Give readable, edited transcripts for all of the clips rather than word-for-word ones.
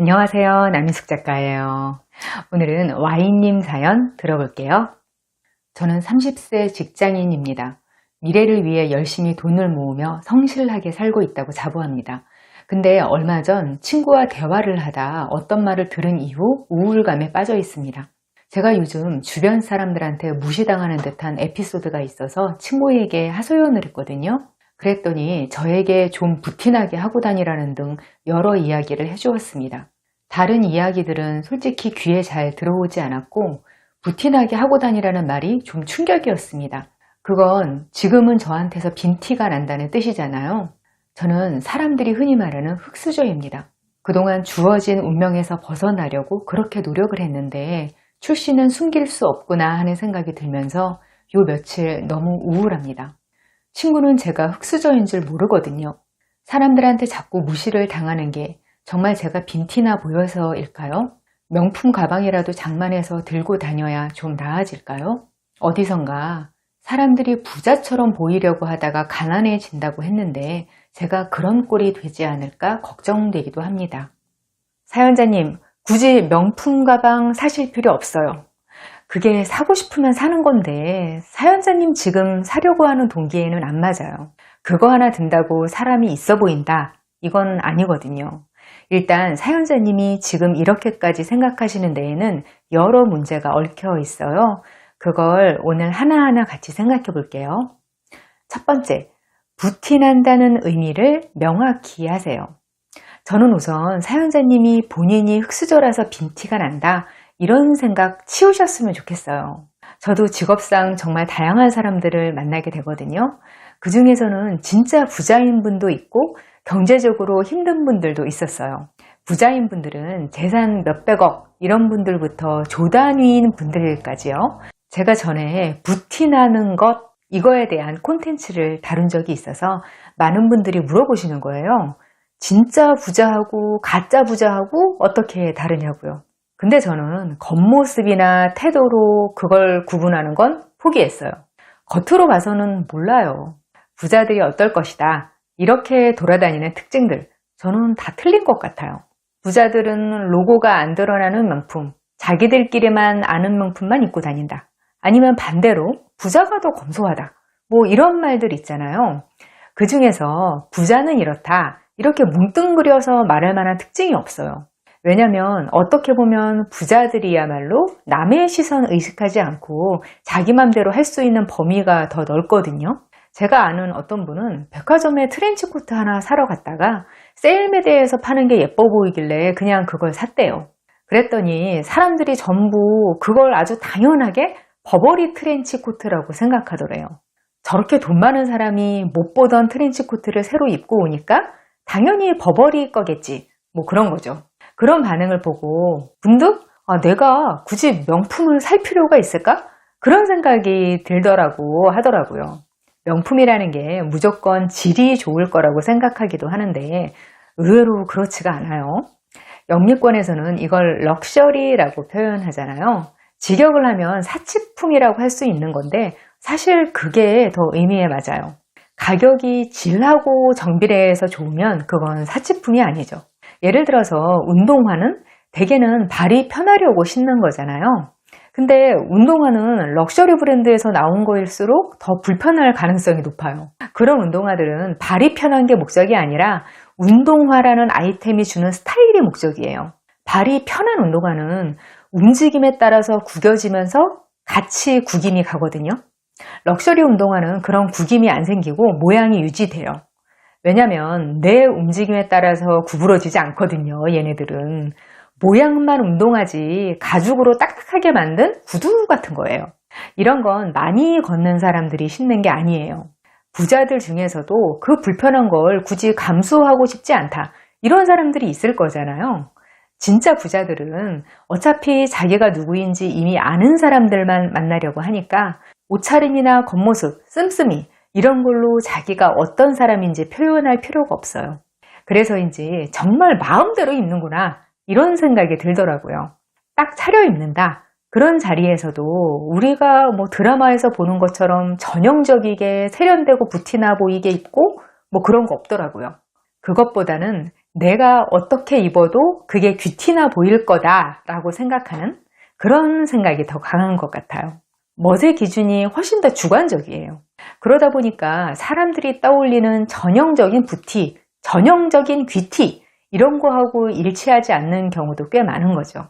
안녕하세요. 남인숙 작가예요. 오늘은 Y님 사연 들어볼게요. 저는 30세 직장인입니다. 미래를 위해 열심히 돈을 모으며 성실하게 살고 있다고 자부합니다. 근데 얼마 전 친구와 대화를 하다 어떤 말을 들은 이후 우울감에 빠져 있습니다. 제가 요즘 주변 사람들한테 무시당하는 듯한 에피소드가 있어서 친구에게 하소연을 했거든요. 그랬더니 저에게 좀 부티나게 하고 다니라는 등 여러 이야기를 해주었습니다. 다른 이야기들은 솔직히 귀에 잘 들어오지 않았고 부티나게 하고 다니라는 말이 좀 충격이었습니다. 그건 지금은 저한테서 빈티가 난다는 뜻이잖아요. 저는 사람들이 흔히 말하는 흙수저입니다. 그동안 주어진 운명에서 벗어나려고 그렇게 노력을 했는데 출신은 숨길 수 없구나 하는 생각이 들면서 요 며칠 너무 우울합니다. 친구는 제가 흙수저인 줄 모르거든요. 사람들한테 자꾸 무시를 당하는 게 정말 제가 빈티나 보여서일까요? 명품 가방이라도 장만해서 들고 다녀야 좀 나아질까요? 어디선가 사람들이 부자처럼 보이려고 하다가 가난해진다고 했는데 제가 그런 꼴이 되지 않을까 걱정되기도 합니다. 사연자님, 굳이 명품 가방 사실 필요 없어요. 그게 사고 싶으면 사는 건데 사연자님 지금 사려고 하는 동기에는 안 맞아요. 그거 하나 든다고 사람이 있어 보인다? 이건 아니거든요. 일단 사연자님이 지금 이렇게까지 생각하시는 데에는 여러 문제가 얽혀 있어요. 그걸 오늘 하나하나 같이 생각해 볼게요. 첫 번째, 부티난다는 의미를 명확히 하세요. 저는 우선 사연자님이 본인이 흙수저라서 빈티가 난다 이런 생각 치우셨으면 좋겠어요. 저도 직업상 정말 다양한 사람들을 만나게 되거든요. 그 중에서는 진짜 부자인 분도 있고 경제적으로 힘든 분들도 있었어요. 부자인 분들은 재산 몇백억 이런 분들부터 조단위인 분들까지요. 제가 전에 부티나는 것 이거에 대한 콘텐츠를 다룬 적이 있어서 많은 분들이 물어보시는 거예요. 진짜 부자하고 가짜 부자하고 어떻게 다르냐고요. 근데 저는 겉모습이나 태도로 그걸 구분하는 건 포기했어요. 겉으로 봐서는 몰라요. 부자들이 어떨 것이다. 이렇게 돌아다니는 특징들, 저는 다 틀린 것 같아요. 부자들은 로고가 안 드러나는 명품, 자기들끼리만 아는 명품만 입고 다닌다. 아니면 반대로 부자가 더 검소하다. 뭐 이런 말들 있잖아요. 그 중에서 부자는 이렇다. 이렇게 뭉뚱그려서 말할 만한 특징이 없어요. 왜냐면 어떻게 보면 부자들이야말로 남의 시선 의식하지 않고 자기 맘대로 할 수 있는 범위가 더 넓거든요. 제가 아는 어떤 분은 백화점에 트렌치코트 하나 사러 갔다가 세일매대에서 파는 게 예뻐 보이길래 그냥 그걸 샀대요. 그랬더니 사람들이 전부 그걸 아주 당연하게 버버리 트렌치코트라고 생각하더래요. 저렇게 돈 많은 사람이 못 보던 트렌치코트를 새로 입고 오니까 당연히 버버리 거겠지. 뭐 그런 거죠. 그런 반응을 보고 문득 내가 굳이 명품을 살 필요가 있을까? 그런 생각이 들더라고 하더라고요. 명품이라는 게 무조건 질이 좋을 거라고 생각하기도 하는데 의외로 그렇지가 않아요. 영미권에서는 이걸 럭셔리라고 표현하잖아요. 직역을 하면 사치품이라고 할 수 있는 건데 사실 그게 더 의미에 맞아요. 가격이 질하고 정비례해서 좋으면 그건 사치품이 아니죠. 예를 들어서 운동화는 대개는 발이 편하려고 신는 거잖아요. 근데 운동화는 럭셔리 브랜드에서 나온 거일수록 더 불편할 가능성이 높아요. 그런 운동화들은 발이 편한 게 목적이 아니라 운동화라는 아이템이 주는 스타일이 목적이에요. 발이 편한 운동화는 움직임에 따라서 구겨지면서 같이 구김이 가거든요. 럭셔리 운동화는 그런 구김이 안 생기고 모양이 유지돼요. 왜냐면 내 움직임에 따라서 구부러지지 않거든요. 얘네들은. 모양만 운동하지 가죽으로 딱딱하게 만든 구두 같은 거예요. 이런 건 많이 걷는 사람들이 신는 게 아니에요. 부자들 중에서도 그 불편한 걸 굳이 감수하고 싶지 않다. 이런 사람들이 있을 거잖아요. 진짜 부자들은 어차피 자기가 누구인지 이미 아는 사람들만 만나려고 하니까 옷차림이나 겉모습, 씀씀이 이런 걸로 자기가 어떤 사람인지 표현할 필요가 없어요. 그래서인지 정말 마음대로 입는구나 이런 생각이 들더라고요. 딱 차려입는다. 그런 자리에서도 우리가 뭐 드라마에서 보는 것처럼 전형적이게 세련되고 부티나 보이게 입고 뭐 그런 거 없더라고요. 그것보다는 내가 어떻게 입어도 그게 귀티나 보일 거다라고 생각하는 그런 생각이 더 강한 것 같아요. 멋의 기준이 훨씬 더 주관적이에요. 그러다 보니까 사람들이 떠올리는 전형적인 부티, 전형적인 귀티 이런 거하고 일치하지 않는 경우도 꽤 많은 거죠.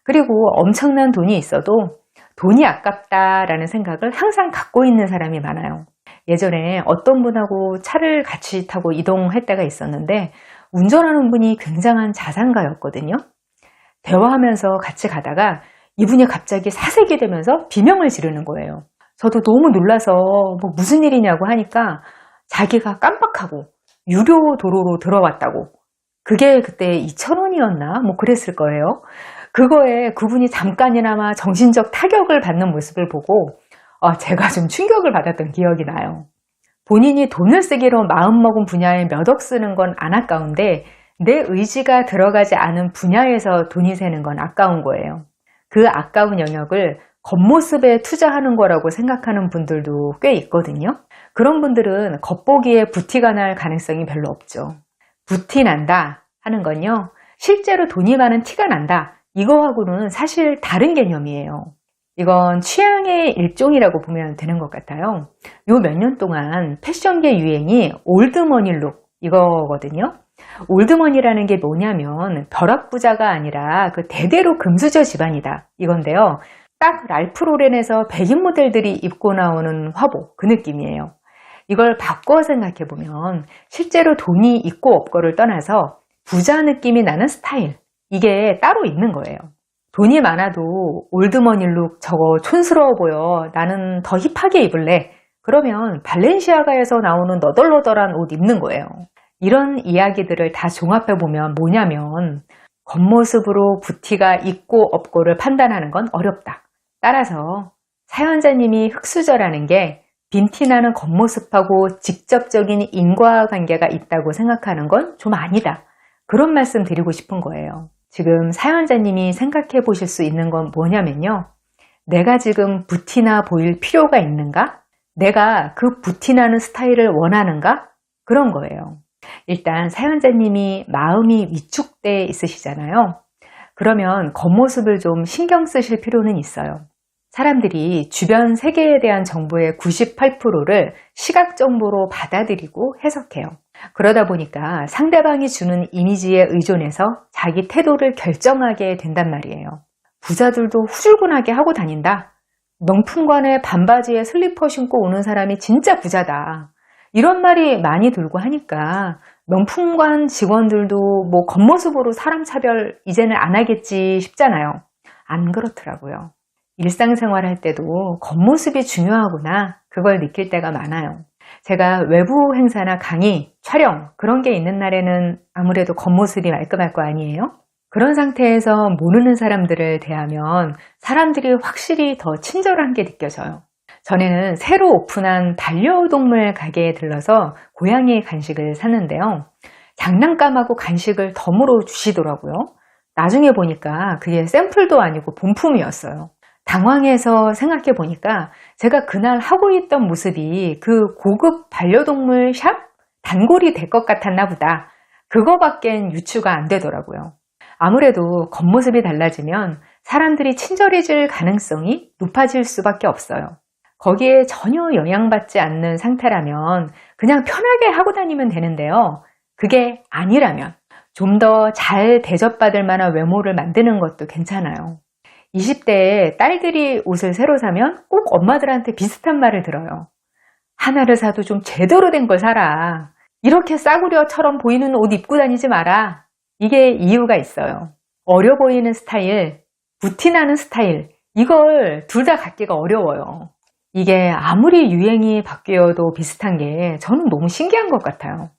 그리고 엄청난 돈이 있어도 돈이 아깝다라는 생각을 항상 갖고 있는 사람이 많아요. 예전에 어떤 분하고 차를 같이 타고 이동할 때가 있었는데 운전하는 분이 굉장한 자산가였거든요. 대화하면서 같이 가다가 이분이 갑자기 사색이 되면서 비명을 지르는 거예요. 저도 너무 놀라서 뭐 무슨 일이냐고 하니까 자기가 깜빡하고 유료 도로로 들어왔다고. 그게 그때 2,000원이었나? 뭐 그랬을 거예요. 그거에 그분이 잠깐이나마 정신적 타격을 받는 모습을 보고 제가 좀 충격을 받았던 기억이 나요. 본인이 돈을 쓰기로 마음먹은 분야에 몇 억 쓰는 건 안 아까운데 내 의지가 들어가지 않은 분야에서 돈이 새는 건 아까운 거예요. 그 아까운 영역을 겉모습에 투자하는 거라고 생각하는 분들도 꽤 있거든요. 그런 분들은 겉보기에 부티가 날 가능성이 별로 없죠. 부티 난다 하는 건요, 실제로 돈이 많은 티가 난다, 이거하고는 사실 다른 개념이에요. 이건 취향의 일종이라고 보면 되는 것 같아요. 요 몇 년 동안 패션계 유행이 올드머니 룩 이거거든요. 올드머니라는 게 뭐냐면 벼락부자가 아니라 그 대대로 금수저 집안이다 이건데요. 딱 랄프 로렌에서 백인 모델들이 입고 나오는 화보 그 느낌이에요. 이걸 바꿔 생각해 보면 실제로 돈이 있고 없고를 떠나서 부자 느낌이 나는 스타일, 이게 따로 있는 거예요. 돈이 많아도 올드머니 룩 저거 촌스러워 보여, 나는 더 힙하게 입을래, 그러면 발렌시아가에서 나오는 너덜너덜한 옷 입는 거예요. 이런 이야기들을 다 종합해 보면 뭐냐면 겉모습으로 부티가 있고 없고를 판단하는 건 어렵다. 따라서 사연자님이 흑수저라는 게 빈티나는 겉모습하고 직접적인 인과관계가 있다고 생각하는 건 좀 아니다. 그런 말씀 드리고 싶은 거예요. 지금 사연자님이 생각해 보실 수 있는 건 뭐냐면요. 내가 지금 부티나 보일 필요가 있는가? 내가 그 부티나는 스타일을 원하는가? 그런 거예요. 일단 사연자님이 마음이 위축돼 있으시잖아요. 그러면 겉모습을 좀 신경 쓰실 필요는 있어요. 사람들이 주변 세계에 대한 정보의 98%를 시각 정보로 받아들이고 해석해요. 그러다 보니까 상대방이 주는 이미지에 의존해서 자기 태도를 결정하게 된단 말이에요. 부자들도 후줄근하게 하고 다닌다. 명품관에 반바지에 슬리퍼 신고 오는 사람이 진짜 부자다. 이런 말이 많이 돌고 하니까 명품관 직원들도 뭐 겉모습으로 사람 차별 이제는 안 하겠지 싶잖아요. 안 그렇더라고요. 일상생활 할 때도 겉모습이 중요하구나, 그걸 느낄 때가 많아요. 제가 외부 행사나 강의, 촬영 그런 게 있는 날에는 아무래도 겉모습이 말끔할 거 아니에요? 그런 상태에서 모르는 사람들을 대하면 사람들이 확실히 더 친절한 게 느껴져요. 전에는 새로 오픈한 반려동물 가게에 들러서 고양이 간식을 샀는데요. 장난감하고 간식을 덤으로 주시더라고요. 나중에 보니까 그게 샘플도 아니고 본품이었어요. 당황해서 생각해 보니까 제가 그날 하고 있던 모습이 그 고급 반려동물 샵 단골이 될 것 같았나 보다. 그거밖엔 유추가 안 되더라고요. 아무래도 겉모습이 달라지면 사람들이 친절해질 가능성이 높아질 수밖에 없어요. 거기에 전혀 영향받지 않는 상태라면 그냥 편하게 하고 다니면 되는데요. 그게 아니라면 좀 더 잘 대접받을 만한 외모를 만드는 것도 괜찮아요. 20대에 딸들이 옷을 새로 사면 꼭 엄마들한테 비슷한 말을 들어요. 하나를 사도 좀 제대로 된 걸 사라. 이렇게 싸구려처럼 보이는 옷 입고 다니지 마라. 이게 이유가 있어요. 어려 보이는 스타일, 부티나는 스타일, 이걸 둘 다 갖기가 어려워요. 이게 아무리 유행이 바뀌어도 비슷한 게 저는 너무 신기한 것 같아요.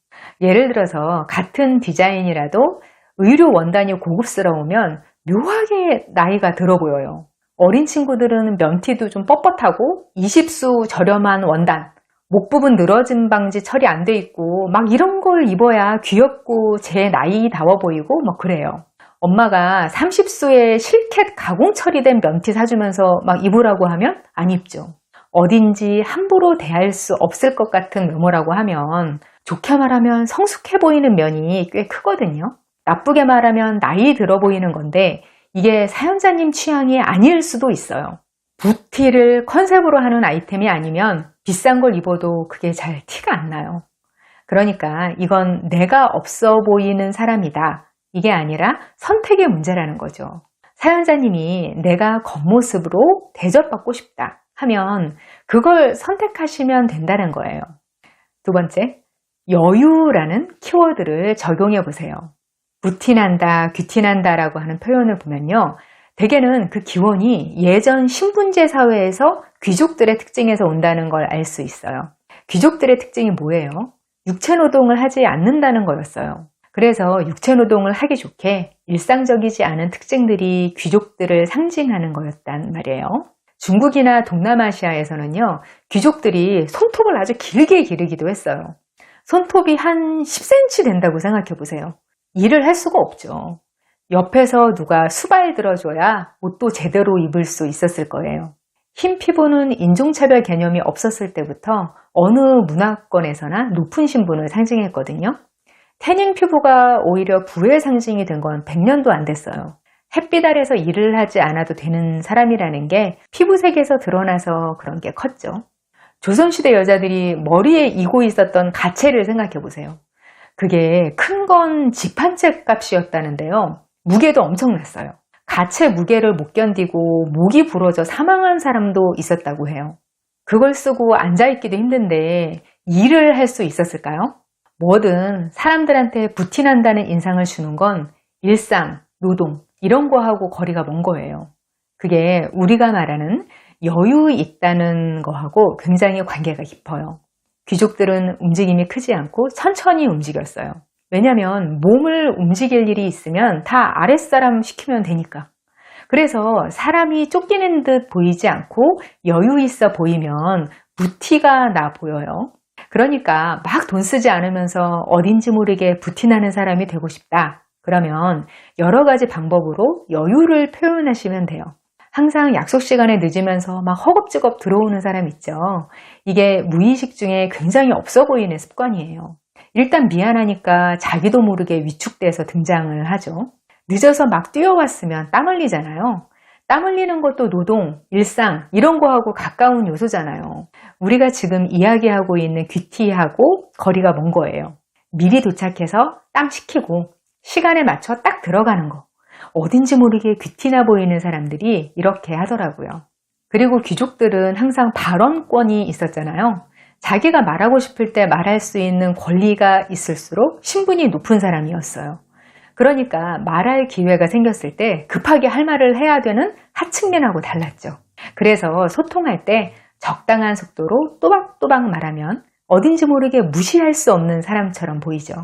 예를 들어서 같은 디자인이라도 의류 원단이 고급스러우면 묘하게 나이가 들어 보여요. 어린 친구들은 면티도 좀 뻣뻣하고 20수 저렴한 원단, 목 부분 늘어짐 방지 처리 안 돼 있고 막 이런 걸 입어야 귀엽고 제 나이다워 보이고 막 그래요. 엄마가 30수에 실켓 가공 처리된 면티 사주면서 막 입으라고 하면 안 입죠. 어딘지 함부로 대할 수 없을 것 같은 외모라고 하면 좋게 말하면 성숙해 보이는 면이 꽤 크거든요. 나쁘게 말하면 나이 들어 보이는 건데 이게 사연자님 취향이 아닐 수도 있어요. 붓티를 컨셉으로 하는 아이템이 아니면 비싼 걸 입어도 그게 잘 티가 안 나요. 그러니까 이건 내가 없어 보이는 사람이다. 이게 아니라 선택의 문제라는 거죠. 사연자님이 내가 겉모습으로 대접받고 싶다 하면 그걸 선택하시면 된다는 거예요. 두 번째, 여유라는 키워드를 적용해 보세요. 부티난다, 귀티난다 라고 하는 표현을 보면요. 대개는 그 기원이 예전 신분제 사회에서 귀족들의 특징에서 온다는 걸 알 수 있어요. 귀족들의 특징이 뭐예요? 육체노동을 하지 않는다는 거였어요. 그래서 육체노동을 하기 좋게 일상적이지 않은 특징들이 귀족들을 상징하는 거였단 말이에요. 중국이나 동남아시아에서는요, 귀족들이 손톱을 아주 길게 기르기도 했어요. 손톱이 한 10cm 된다고 생각해 보세요. 일을 할 수가 없죠. 옆에서 누가 수발 들어줘야 옷도 제대로 입을 수 있었을 거예요. 흰 피부는 인종차별 개념이 없었을 때부터 어느 문화권에서나 높은 신분을 상징했거든요. 태닝 피부가 오히려 부의 상징이 된 건 100년도 안 됐어요. 햇빛 아래서 일을 하지 않아도 되는 사람이라는 게 피부색에서 드러나서 그런 게 컸죠. 조선시대 여자들이 머리에 이고 있었던 가채를 생각해 보세요. 그게 큰 건 집 한 채 값이었다는데요. 무게도 엄청났어요. 가채 무게를 못 견디고 목이 부러져 사망한 사람도 있었다고 해요. 그걸 쓰고 앉아있기도 힘든데 일을 할 수 있었을까요? 뭐든 사람들한테 부티난다는 인상을 주는 건 일상, 노동 이런 거하고 거리가 먼 거예요. 그게 우리가 말하는 여유 있다는 거하고 굉장히 관계가 깊어요. 귀족들은 움직임이 크지 않고 천천히 움직였어요. 왜냐하면 몸을 움직일 일이 있으면 다 아랫사람 시키면 되니까. 그래서 사람이 쫓기는 듯 보이지 않고 여유 있어 보이면 부티가 나 보여요. 그러니까 막 돈 쓰지 않으면서 어딘지 모르게 부티나는 사람이 되고 싶다. 그러면 여러 가지 방법으로 여유를 표현하시면 돼요. 항상 약속 시간에 늦으면서 막 허겁지겁 들어오는 사람 있죠. 이게 무의식 중에 굉장히 없어 보이는 습관이에요. 일단 미안하니까 자기도 모르게 위축돼서 등장을 하죠. 늦어서 막 뛰어왔으면 땀 흘리잖아요. 땀 흘리는 것도 노동, 일상 이런 거하고 가까운 요소잖아요. 우리가 지금 이야기하고 있는 귀티하고 거리가 먼 거예요. 미리 도착해서 땀 식히고 시간에 맞춰 딱 들어가는 거. 어딘지 모르게 귀티나 보이는 사람들이 이렇게 하더라고요. 그리고 귀족들은 항상 발언권이 있었잖아요. 자기가 말하고 싶을 때 말할 수 있는 권리가 있을수록 신분이 높은 사람이었어요. 그러니까 말할 기회가 생겼을 때 급하게 할 말을 해야 되는 하층민하고 달랐죠. 그래서 소통할 때 적당한 속도로 또박또박 말하면 어딘지 모르게 무시할 수 없는 사람처럼 보이죠.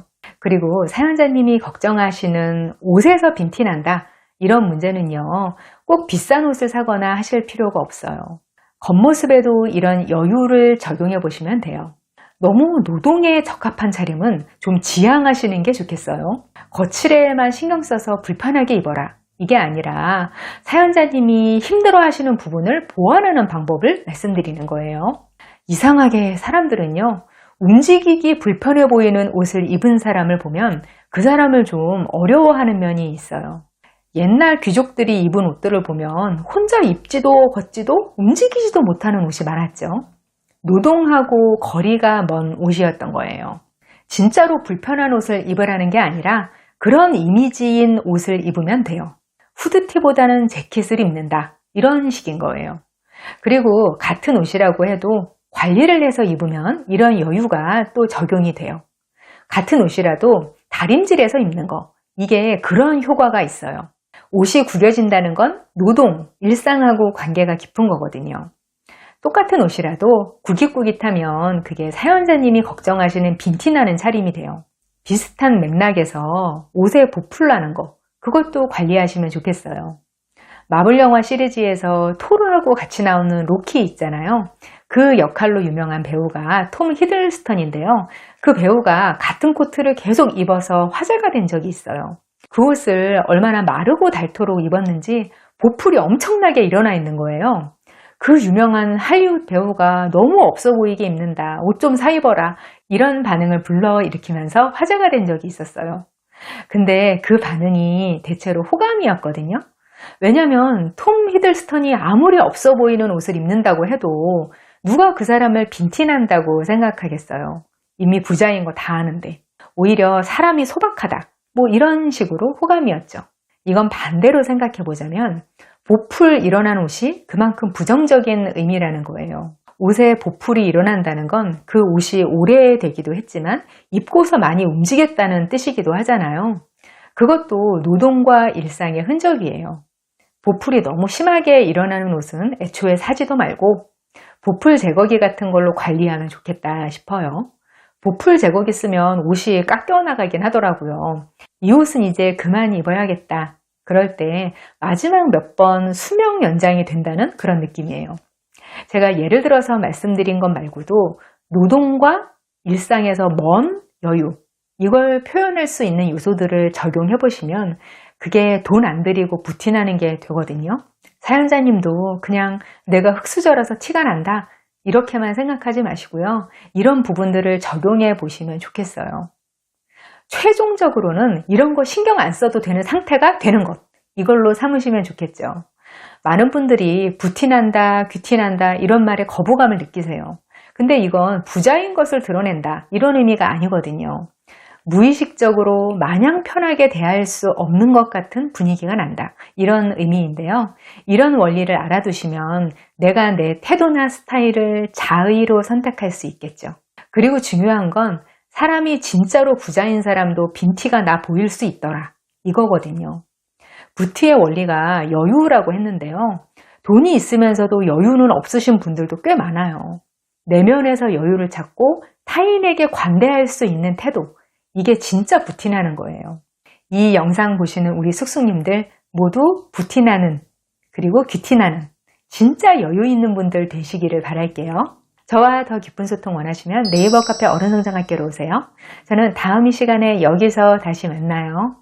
그리고 사연자님이 걱정하시는 옷에서 빈티난다 이런 문제는요, 꼭 비싼 옷을 사거나 하실 필요가 없어요. 겉모습에도 이런 여유를 적용해 보시면 돼요. 너무 노동에 적합한 차림은 좀 지양하시는 게 좋겠어요. 거칠에만 신경 써서 불편하게 입어라. 이게 아니라 사연자님이 힘들어 하시는 부분을 보완하는 방법을 말씀드리는 거예요. 이상하게 사람들은요, 움직이기 불편해 보이는 옷을 입은 사람을 보면 그 사람을 좀 어려워하는 면이 있어요. 옛날 귀족들이 입은 옷들을 보면 혼자 입지도 걷지도 움직이지도 못하는 옷이 많았죠. 노동하고 거리가 먼 옷이었던 거예요. 진짜로 불편한 옷을 입으라는 게 아니라 그런 이미지인 옷을 입으면 돼요. 후드티보다는 재킷을 입는다. 이런 식인 거예요. 그리고 같은 옷이라고 해도 관리를 해서 입으면 이런 여유가 또 적용이 돼요. 같은 옷이라도 다림질해서 입는 거. 이게 그런 효과가 있어요. 옷이 구겨진다는 건 노동, 일상하고 관계가 깊은 거거든요. 똑같은 옷이라도 구깃구깃하면 그게 사연자님이 걱정하시는 빈티나는 차림이 돼요. 비슷한 맥락에서 옷에 보풀 나는 거, 그것도 관리하시면 좋겠어요. 마블 영화 시리즈에서 토르하고 같이 나오는 로키 있잖아요. 그 역할로 유명한 배우가 톰 히들스턴인데요. 그 배우가 같은 코트를 계속 입어서 화제가 된 적이 있어요. 그 옷을 얼마나 마르고 닳도록 입었는지 보풀이 엄청나게 일어나 있는 거예요. 그 유명한 할리우드 배우가 너무 없어 보이게 입는다. 옷 좀 사 입어라. 이런 반응을 불러일으키면서 화제가 된 적이 있었어요. 근데 그 반응이 대체로 호감이었거든요. 왜냐면 톰 히들스턴이 아무리 없어 보이는 옷을 입는다고 해도 누가 그 사람을 빈티난다고 생각하겠어요. 이미 부자인 거 다 아는데. 오히려 사람이 소박하다. 뭐 이런 식으로 호감이었죠. 이건 반대로 생각해 보자면 보풀 일어난 옷이 그만큼 부정적인 의미라는 거예요. 옷에 보풀이 일어난다는 건 그 옷이 오래되기도 했지만 입고서 많이 움직였다는 뜻이기도 하잖아요. 그것도 노동과 일상의 흔적이에요. 보풀이 너무 심하게 일어나는 옷은 애초에 사지도 말고 보풀 제거기 같은 걸로 관리하면 좋겠다 싶어요. 보풀 제거기 쓰면 옷이 깎여 나가긴 하더라고요. 이 옷은 이제 그만 입어야겠다. 그럴 때 마지막 몇 번 수명 연장이 된다는 그런 느낌이에요. 제가 예를 들어서 말씀드린 것 말고도 노동과 일상에서 먼 여유, 이걸 표현할 수 있는 요소들을 적용해 보시면 그게 돈 안 들이고 부티나는 게 되거든요. 사연자님도 그냥 내가 흙수저라서 티가 난다 이렇게만 생각하지 마시고요. 이런 부분들을 적용해 보시면 좋겠어요. 최종적으로는 이런 거 신경 안 써도 되는 상태가 되는 것, 이걸로 삼으시면 좋겠죠. 많은 분들이 부티난다, 귀티난다 이런 말에 거부감을 느끼세요. 근데 이건 부자인 것을 드러낸다 이런 의미가 아니거든요. 무의식적으로 마냥 편하게 대할 수 없는 것 같은 분위기가 난다 이런 의미인데요. 이런 원리를 알아두시면 내가 내 태도나 스타일을 자의로 선택할 수 있겠죠. 그리고 중요한 건 사람이 진짜로 부자인 사람도 빈티가 나 보일 수 있더라 이거거든요. 부티의 원리가 여유라고 했는데요. 돈이 있으면서도 여유는 없으신 분들도 꽤 많아요. 내면에서 여유를 찾고 타인에게 관대할 수 있는 태도, 이게 진짜 부티나는 거예요. 이 영상 보시는 우리 숙숙님들 모두 부티나는 그리고 귀티나는 진짜 여유 있는 분들 되시기를 바랄게요. 저와 더 깊은 소통 원하시면 네이버 카페 어른성장학교로 오세요. 저는 다음 이 시간에 여기서 다시 만나요.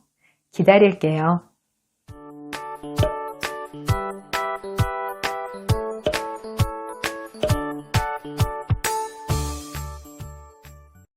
기다릴게요.